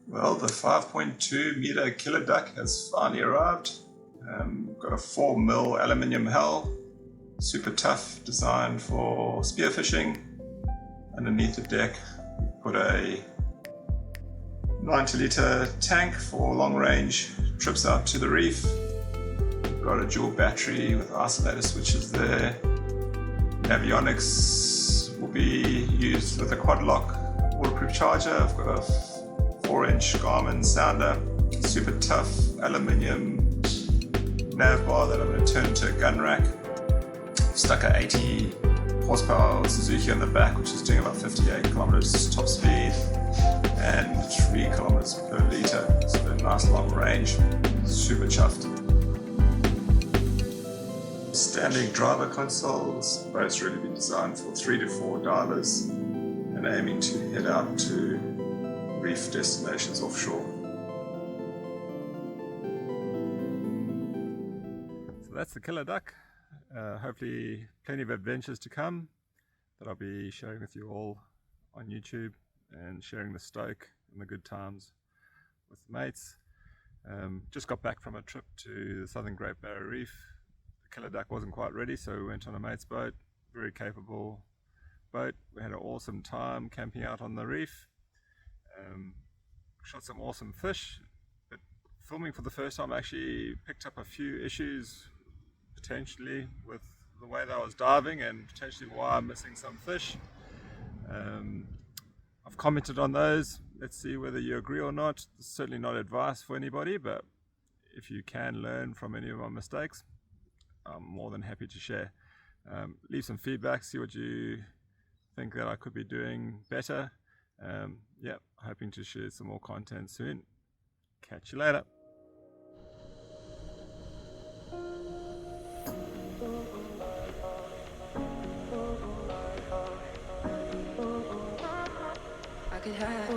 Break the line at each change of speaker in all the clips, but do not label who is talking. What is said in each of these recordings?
Well, the 5.2 meter Killaduck has finally arrived. Got a 4mm aluminium hull, super tough, designed for spearfishing. Underneath the deck, we put a 90-litre tank for long range trips out to the reef. We've got a dual battery with isolator switches there. Avionics will be used with a quad lock waterproof charger. I've got a 4-inch Garmin sounder, super tough aluminium nav bar that I'm going to turn into a gun rack. Stuck a 80 horsepower Suzuki on the back, which is doing about 58 kilometers top speed and 3 kilometers per litre. So a nice long range, super chuffed. Standing driver consoles, boats really been designed for 3 to 4 divers and aiming to head out to reef destinations offshore. So that's the Killaduck. Hopefully plenty of adventures to come that I'll be sharing with you all on YouTube and sharing the stoke and the good times with the mates. Just got back from a trip to the Southern Great Barrier Reef. The Killaduck wasn't quite ready, so we went on a mate's boat, very capable boat. We had an awesome time camping out on the reef. Shot some awesome fish, but filming for the first time I actually picked up a few issues potentially with the way that I was diving and potentially why I'm missing some fish. I've commented on those. Let's see whether you agree or not. It's certainly not advice for anybody, but if you can learn from any of my mistakes, I'm more than happy to share. Leave some feedback, see what you think that I could be doing better. Yeah, hoping to share some more content soon. Catch you later.
I could have.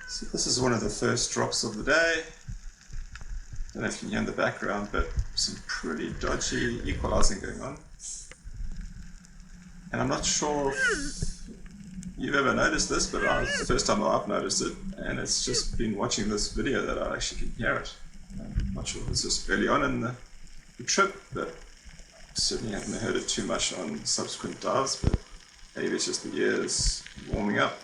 So this is one of the first drops of the day. Don't know if you can hear in the background, but some pretty dodgy equalizing going on. And I'm not sure if you've ever noticed this, but it's the first time I've noticed it, and it's just been watching this video that I actually can hear it. I'm not sure if it's just early on in the trip, but certainly haven't heard it too much on subsequent dives, but maybe it's just the ears warming up.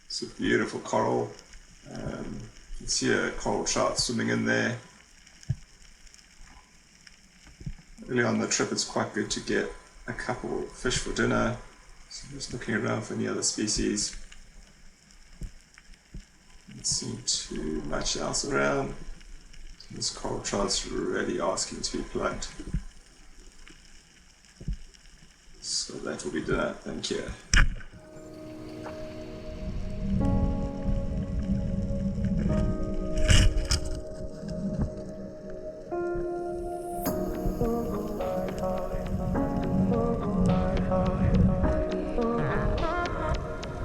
It's a beautiful coral. You can see a coral trout swimming in there. Early on the trip, it's quite good to get a couple of fish for dinner. So I'm just looking around for any other species. Don't see too much else around. This coral trout's really asking to be plugged. So that will be dinner, thank you.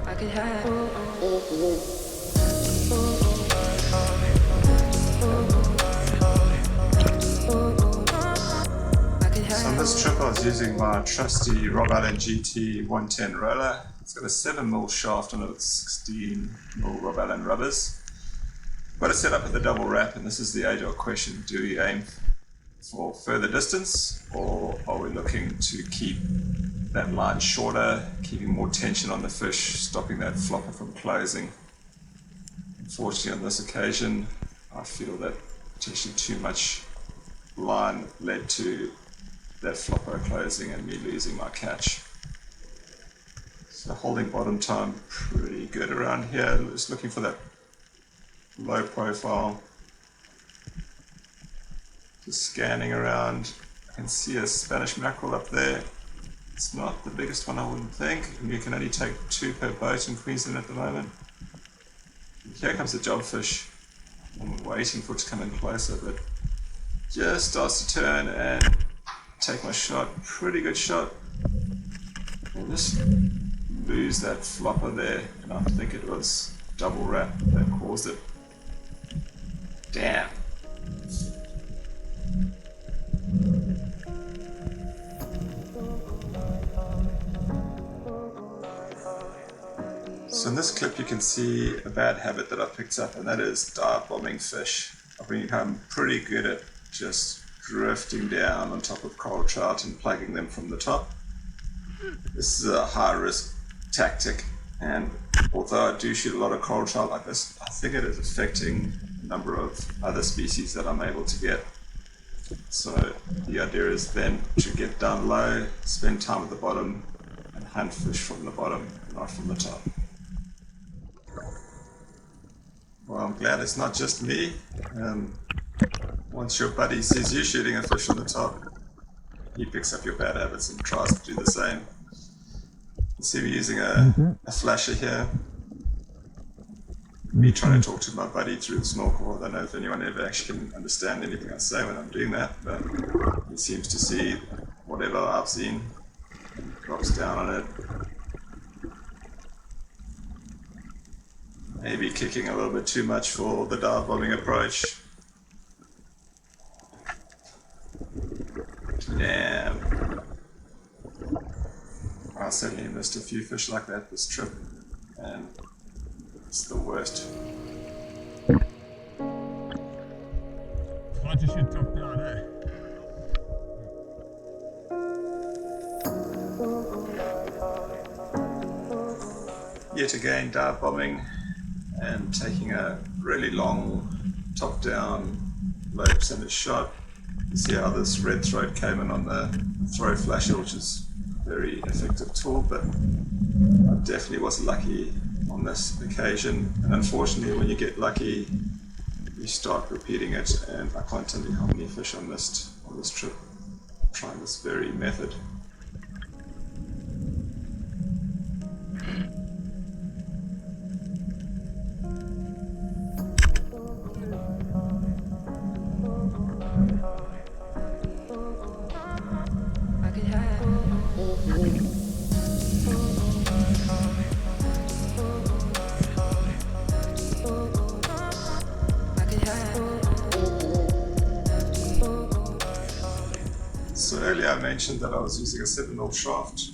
I could have.
So on this trip I was using my trusty Rob Allen GT 110 roller. It's got a 7mm shaft on it with 16mm Rob Allen rubbers. Got it set up with the double wrap, and this is the age-old question: do we aim for further distance, or are we looking to keep that line shorter, keeping more tension on the fish, stopping that flopper from closing? Unfortunately on this occasion I feel that potentially too much line led to that flopper closing and me losing my catch. So holding bottom time pretty good around here, just looking for that low profile. Just scanning around. I can see a Spanish mackerel up there. It's not the biggest one, I wouldn't think. And you can only take 2 per boat in Queensland at the moment. Here comes the jobfish. I'm waiting for it to come in closer, but just starts to turn and take my shot. Pretty good shot. And just lose that flopper there, and I think it was double wrap that caused it. Damn. So in this clip you can see a bad habit that I picked up, and that is dive bombing fish. I've become pretty good at just drifting down on top of coral trout and plugging them from the top. This is a high risk tactic, and although I do shoot a lot of coral trout like this, I think it is affecting a number of other species that I'm able to get. So the idea is then to get down low, spend time at the bottom, and hunt fish from the bottom, not from the top. Well, I'm glad it's not just me. Once your buddy sees you shooting a fish on the top, he picks up your bad habits and tries to do the same. You see me using a flasher here. Me trying to talk to my buddy through the snorkel. I don't know if anyone ever actually can understand anything I say when I'm doing that, but he seems to see whatever I've seen and drops down on it. Maybe kicking a little bit too much for the dive bombing approach. Damn. I certainly missed a few fish like that this trip, and it's the worst.
Glad you should top down, eh?
Yet again, dive bombing and taking a really long top down low percentage shot. You see how this red throat came in on the throw flasher, which is a very effective tool, but I definitely was lucky on this occasion. And unfortunately, when you get lucky, you start repeating it, and I can't tell you how many fish I missed on this trip trying this very method.
I could have. I could have.
So earlier I mentioned that I was using a 7mm shaft.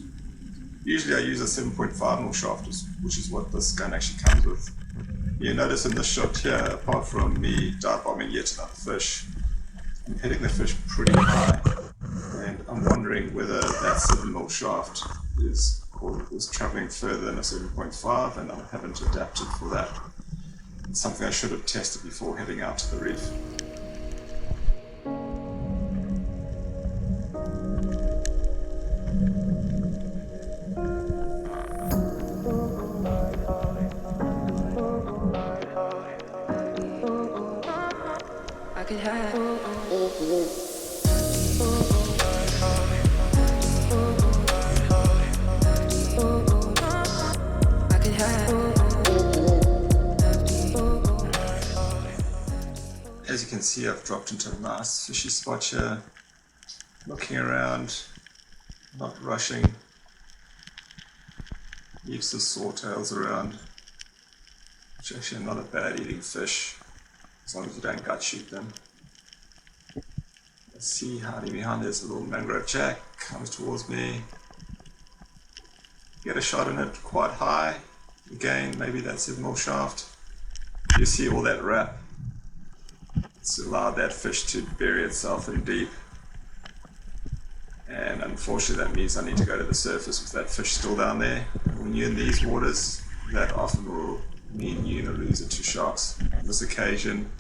Usually I use a 7.5mm shaft, which is what this gun actually comes with. You notice in this shot here, apart from me dive bombing yet another fish, I'm hitting the fish pretty high, and I'm wondering whether that 7mm shaft is traveling further than a 7.5, and I haven't adapted for that. It's something I should have tested before heading out to the reef.
I could have. I could have.
As you can see, I've dropped into a nice fishy spot here, looking around, not rushing. Heaps of swordtails around, which are actually not a bad eating fish, as long as you don't gut shoot them. Let's see, hiding behind this little mangrove jack, comes towards me. Get a shot in it quite high. Again, maybe that 7mm shaft. You see all that wrap. It's allowed that fish to bury itself in deep. And unfortunately that means I need to go to the surface with that fish still down there. When you're in these waters, that often will mean you're going to lose it to sharks. On this occasion,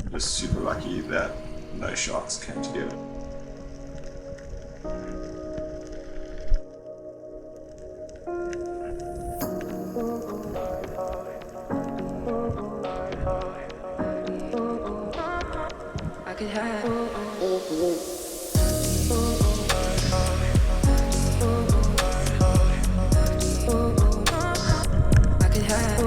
I'm just super lucky that no sharks came together.
I could have. I could have.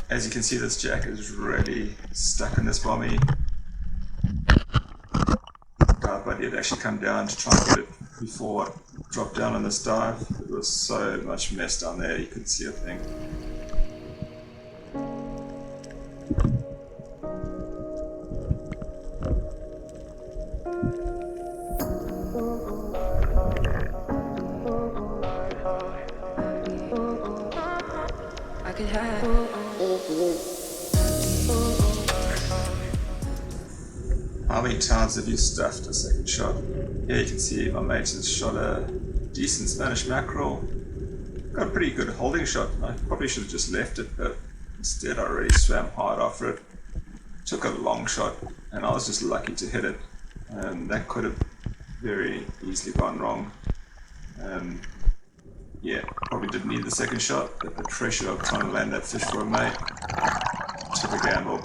As you can see, this jack is really stuck in this bommy. Dive buddy had actually come down to try and get it before I dropped down on this dive. It was so much mess down there, you couldn't see a thing.
have.
How many times have you stuffed a second shot? Here you can see my mate has shot a decent Spanish mackerel. Got a pretty good holding shot. I probably should have just left it, but instead I really swam hard after it. Took a long shot, and I was just lucky to hit it. That could have very easily gone wrong. Yeah, probably didn't need the second shot, but the pressure of trying to land that fish for a mate took a gamble.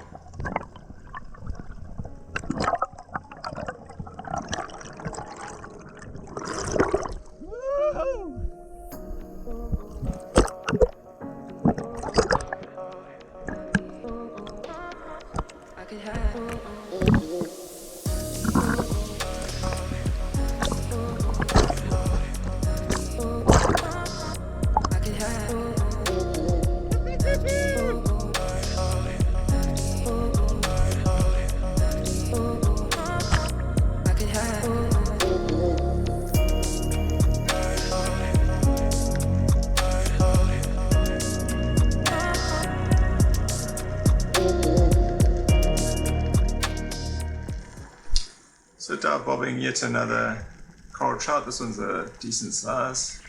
I could have. I could have. I could have.
So dive bobbing yet another coral trout. This one's a decent size.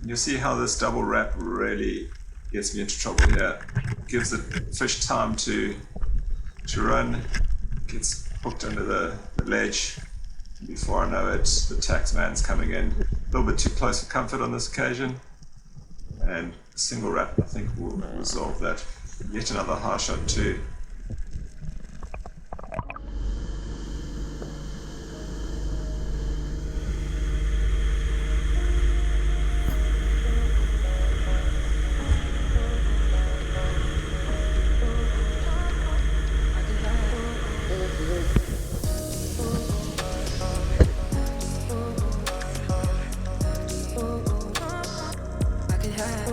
You'll see how this double wrap really gets me into trouble here. Gives the fish time to run, gets hooked under the ledge. Before I know it, the taxman's coming in. A little bit too close for comfort on this occasion. And a single wrap, I think, will resolve that. Yet another high shot too.
I could have.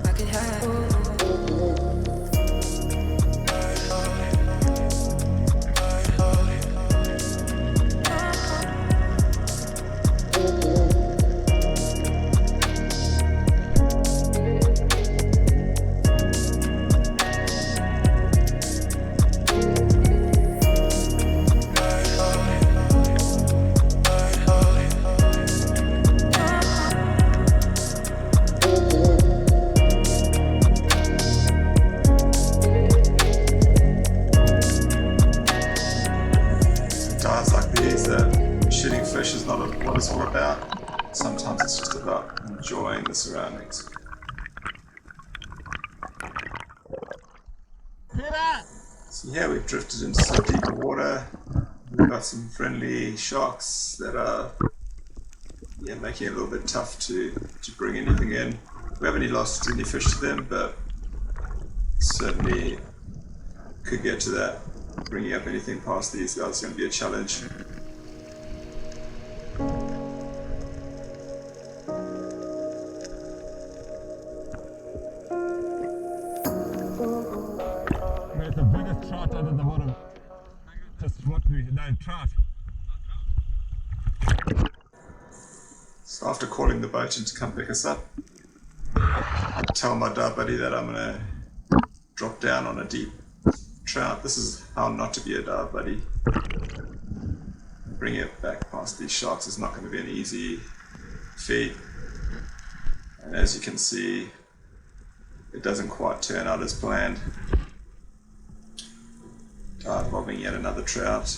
I could have.
Dives like these, shooting fish is not what it's all about. Sometimes it's just about enjoying the surroundings. So yeah, we've drifted into some deeper water. We've got some friendly sharks that are making it a little bit tough to bring anything in. We haven't lost any fish to them, but certainly could get to that. Bringing up anything past these guys is going to be a challenge.
There's the biggest trout out of the water. Just what we no trout.
So after calling the boat in to come pick us up, I tell my dive buddy that I'm going to drop down on a deep trout. This is how not to be a dive buddy. Bring it back past these sharks is not going to be an easy feat. And as you can see, it doesn't quite turn out as planned. Dive bobbing yet another trout.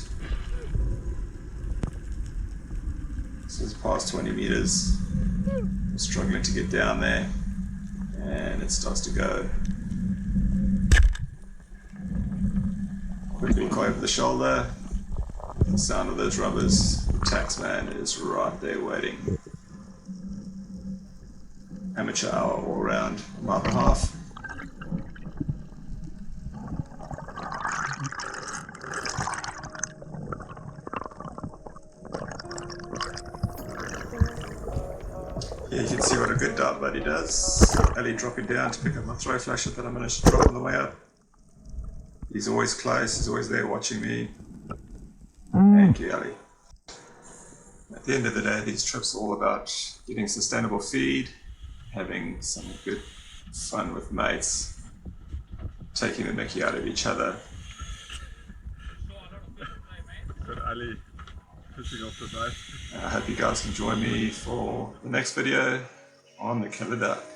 This is past 20 meters. I'm struggling to get down there, and it starts to go. Quick look over the shoulder. The sound of those rubbers. The taxman is right there waiting. Amateur hour all around on my behalf. Here you can see what a good dive buddy does. Ellie dropping down to pick up my throw flasher that I managed to drop on the way up. He's always close, he's always there watching me. Thank you, Ellie. At the end of the day, these trips are all about getting sustainable feed, having some good fun with mates, taking the mickey out of each other.
Got Ali fishing off the boat.
I hope you guys can join me for the next video on the Killaduck.